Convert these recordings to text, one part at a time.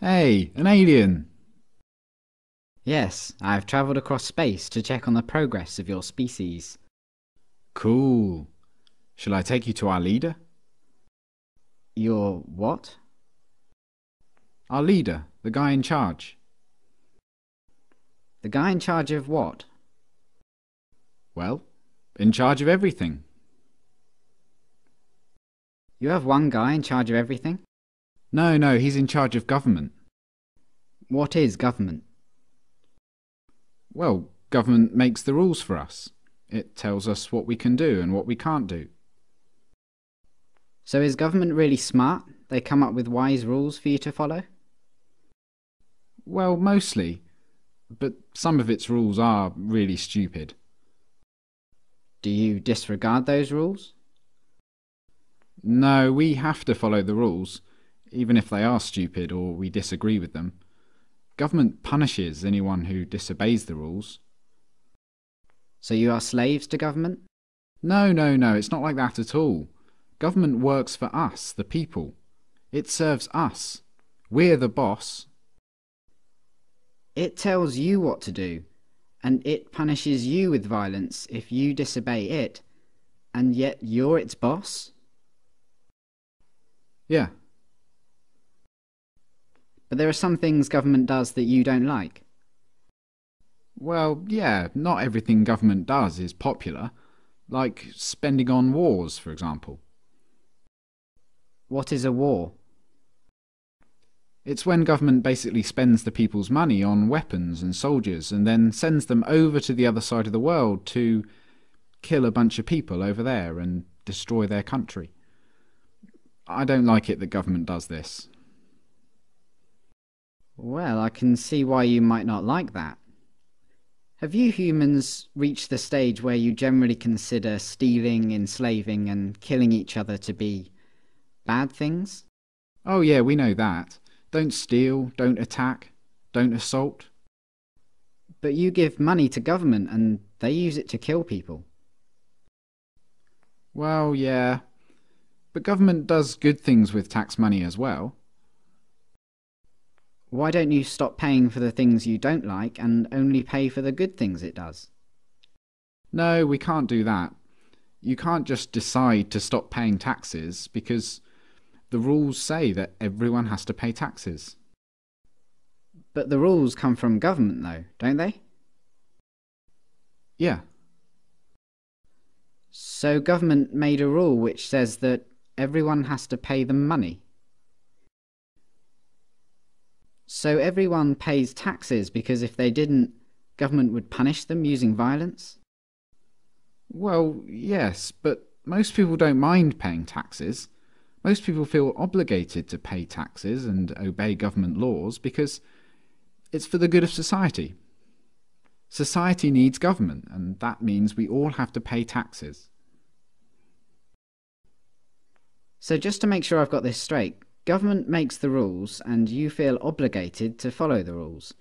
Hey, an alien! Yes, I've travelled across space to check on the progress of your species. Cool. Shall I take you to our leader? Your what? Our leader, the guy in charge. The guy in charge of what? Well, in charge of everything. You have one guy in charge of everything? No, he's in charge of government. What is government? Well, government makes the rules for us. It tells us what we can do and what we can't do. So is government really smart? They come up with wise rules for you to follow? Well, mostly, but some of its rules are really stupid. Do you disregard those rules? No, we have to follow the rules, even if they are stupid or we disagree with them. Government punishes anyone who disobeys the rules. So you are slaves to government? No, it's not like that at all. Government works for us, the people. It serves us. We're the boss. It tells you what to do, and it punishes you with violence if you disobey it, and yet you're its boss? Yeah. But there are some things government does that you don't like. Well, yeah, not everything government does is popular. Like spending on wars, for example. What is a war? It's when government basically spends the people's money on weapons and soldiers and then sends them over to the other side of the world to kill a bunch of people over there and destroy their country. I don't like it that government does this. Well, I can see why you might not like that. Have you humans reached the stage where you generally consider stealing, enslaving, and killing each other to be bad things? Oh yeah, we know that. Don't steal, don't attack, don't assault. But you give money to government and they use it to kill people. Well, yeah, but government does good things with tax money as well. Why don't you stop paying for the things you don't like and only pay for the good things it does? No, we can't do that. You can't just decide to stop paying taxes because the rules say that everyone has to pay taxes. But the rules come from government, though, don't they? Yeah, So government made a rule which says that everyone has to pay them money. So everyone pays taxes because if they didn't, government would punish them using violence? well, yes, but most people don't mind paying taxes. Most people feel obligated to pay taxes and obey government laws because it's for the good of society. Society needs government, and that means we all have to pay taxes. So just to make sure I've got this straight, government makes the rules and you feel obligated to follow the rules,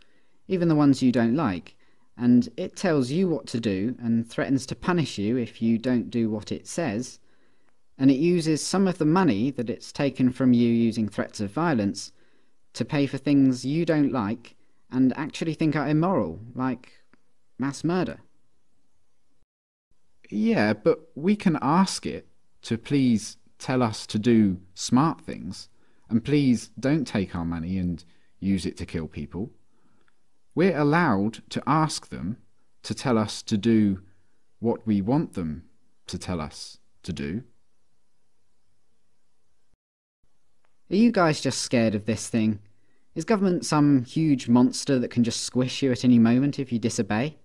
even the ones you don't like, and it tells you what to do and threatens to punish you if you don't do what it says, and it uses some of the money that it's taken from you using threats of violence to pay for things you don't like and actually think are immoral, like mass murder. Yeah, but we can ask it to please tell us to do smart things, and please don't take our money and use it to kill people. We're allowed to ask them to tell us to do what we want them to tell us to do. Are you guys just scared of this thing? Is government some huge monster that can just squish you at any moment if you disobey?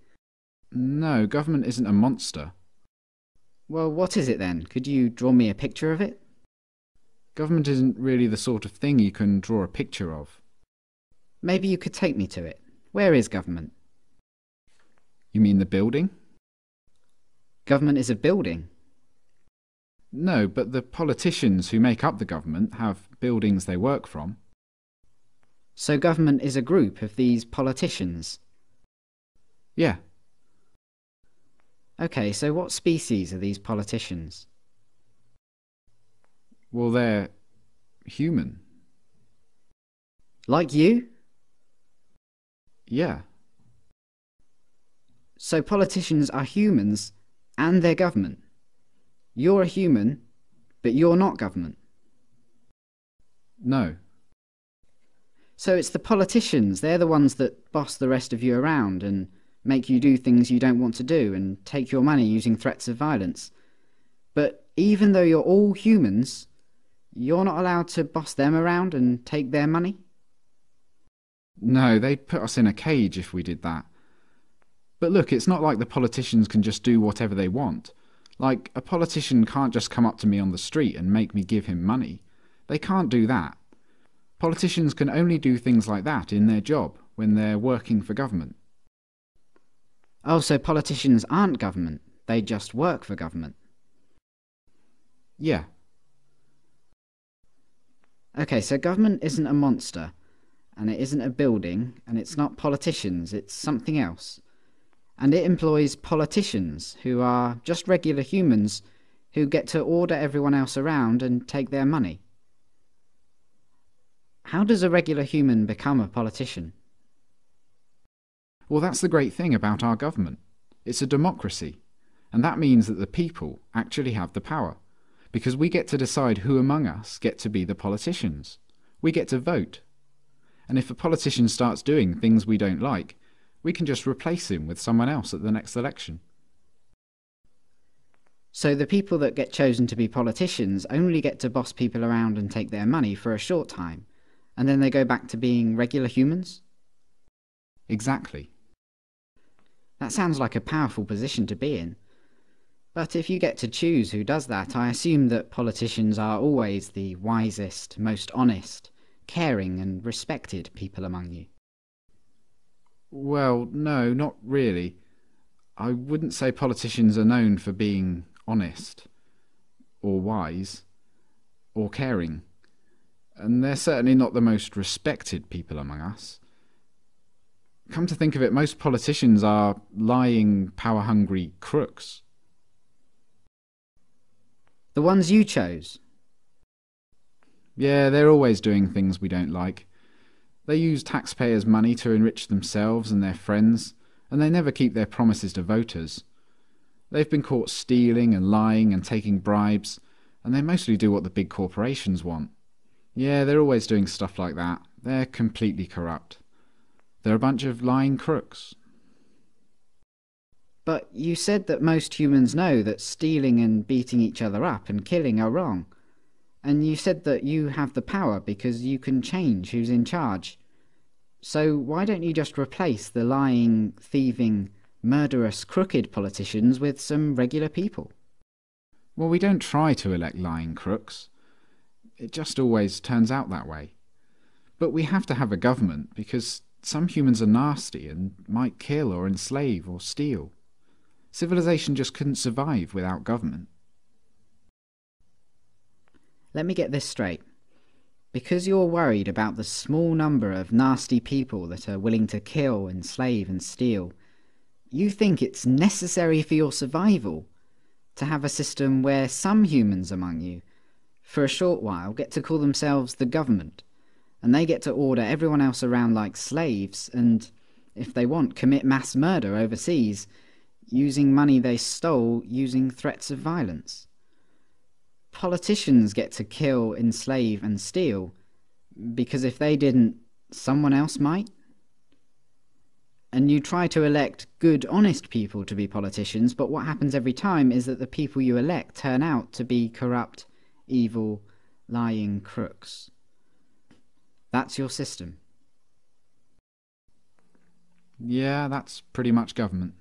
No, government isn't a monster. Well, what is it then? Could you draw me a picture of it? Government isn't really the sort of thing you can draw a picture of. Maybe you could take me to it. Where is government? You mean the building? Government is a building. No, but the politicians who make up the government have buildings they work from. So government is a group of these politicians. Yeah, Okay, so what species are these politicians? well, they're human. Like you? Yeah. So politicians are humans and they're government. You're a human, but you're not government. No. So it's the politicians, they're the ones that boss the rest of you around and make you do things you don't want to do and take your money using threats of violence. But even though you're all humans, you're not allowed to boss them around and take their money? No, they'd put us in a cage if we did that. But look, it's not like the politicians can just do whatever they want. Like, a politician can't just come up to me on the street and make me give him money. They can't do that. Politicians can only do things like that in their job, when they're working for government. Oh, so politicians aren't government, they just work for government. Yeah. Okay, so government isn't a monster, and it isn't a building, and it's not politicians, it's something else. And it employs politicians, who are just regular humans, who get to order everyone else around and take their money. How does a regular human become a politician? Well, that's the great thing about our government. It's a democracy, and that means that the people actually have the power, because we get to decide who among us get to be the politicians. We get to vote. And if a politician starts doing things we don't like, we can just replace him with someone else at the next election. So the people that get chosen to be politicians only get to boss people around and take their money for a short time, and then they go back to being regular humans? Exactly. That sounds like a powerful position to be in. But if you get to choose who does that, I assume that politicians are always the wisest, most honest, caring and respected people among you. Well, no, not really. I wouldn't say politicians are known for being honest, or wise, or caring. And they're certainly not the most respected people among us. Come to think of it, most politicians are lying, power-hungry crooks. The ones you chose? Yeah, they're always doing things we don't like. They use taxpayers' money to enrich themselves and their friends, and they never keep their promises to voters. They've been caught stealing and lying and taking bribes, and they mostly do what the big corporations want. Yeah, they're always doing stuff like that. They're completely corrupt. They're a bunch of lying crooks. But you said that most humans know that stealing and beating each other up and killing are wrong. And you said that you have the power because you can change who's in charge. So why don't you just replace the lying, thieving, murderous, crooked politicians with some regular people? Well, we don't try to elect lying crooks. It just always turns out that way. But we have to have a government because some humans are nasty and might kill or enslave or steal. Civilization just couldn't survive without government. Let me get this straight. Because you're worried about the small number of nasty people that are willing to kill, enslave and steal, you think it's necessary for your survival to have a system where some humans among you, for a short while, get to call themselves the government, and they get to order everyone else around like slaves and, if they want, commit mass murder overseas, using money they stole using threats of violence. Politicians get to kill, enslave and steal because if they didn't, someone else might. And you try to elect good, honest people to be politicians, but what happens every time is that the people you elect turn out to be corrupt, evil, lying crooks. That's your system. Yeah, that's pretty much government.